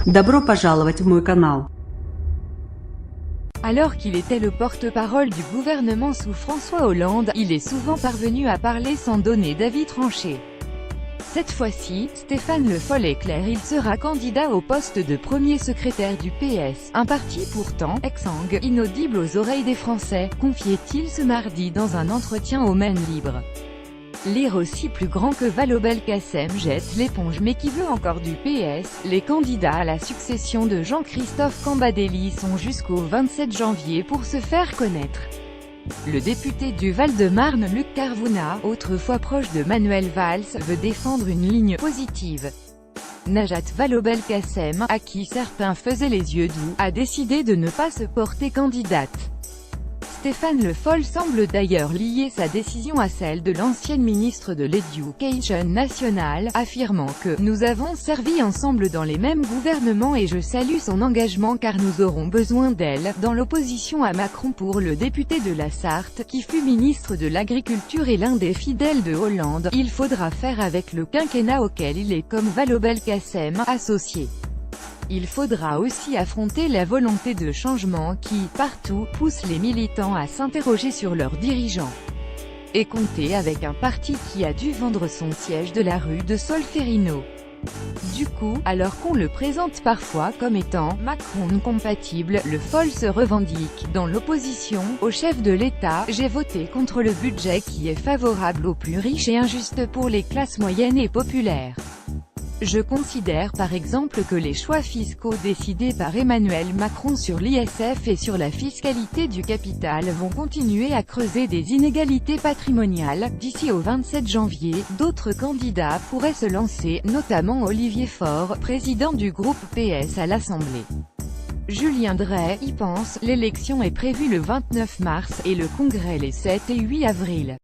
Добро пожаловать в мой канал. Alors qu'il était le porte-parole du gouvernement sous François Hollande, il est souvent parvenu à parler sans donner d'avis tranché. Cette fois-ci, Stéphane Le Foll est clair, il sera candidat au poste de premier secrétaire du PS, un parti pourtant exsangue, inaudible aux oreilles des Français, confiait-il ce mardi dans un entretien au Maine Libre. Lire aussi plus grand que Vallaud-Belkacem jette l'éponge mais qui veut encore du PS. Les candidats à la succession de Jean-Christophe Cambadélis sont jusqu'au 27 janvier pour se faire connaître. Le député du Val-de-Marne Luc Carvouna, autrefois proche de Manuel Valls, veut défendre une ligne positive. Najat Vallaud-Belkacem, à qui certains faisaient les yeux doux, a décidé de ne pas se porter candidate. Stéphane Le Foll semble d'ailleurs lier sa décision à celle de l'ancienne ministre de l'Éducation nationale, affirmant que « Nous avons servi ensemble dans les mêmes gouvernements et je salue son engagement car nous aurons besoin d'elle ». Dans l'opposition à Macron pour le député de la Sarthe, qui fut ministre de l'Agriculture et l'un des fidèles de Hollande, il faudra faire avec le quinquennat auquel il est comme Vallaud-Belkacem, associé. Il faudra aussi affronter la volonté de changement qui, partout, pousse les militants à s'interroger sur leurs dirigeants. Et compter avec un parti qui a dû vendre son siège de la rue de Solferino. Du coup, alors qu'on le présente parfois comme étant « Macron compatible », Le Foll se revendique. Dans l'opposition au chef de l'État, j'ai voté contre le budget qui est favorable aux plus riches et injuste pour les classes moyennes et populaires. Je considère par exemple que les choix fiscaux décidés par Emmanuel Macron sur l'ISF et sur la fiscalité du capital vont continuer à creuser des inégalités patrimoniales. D'ici au 27 janvier, d'autres candidats pourraient se lancer, notamment Olivier Faure, président du groupe PS à l'Assemblée. Julien Dray y pense, l'élection est prévue le 29 mars, et le congrès les 7 et 8 avril.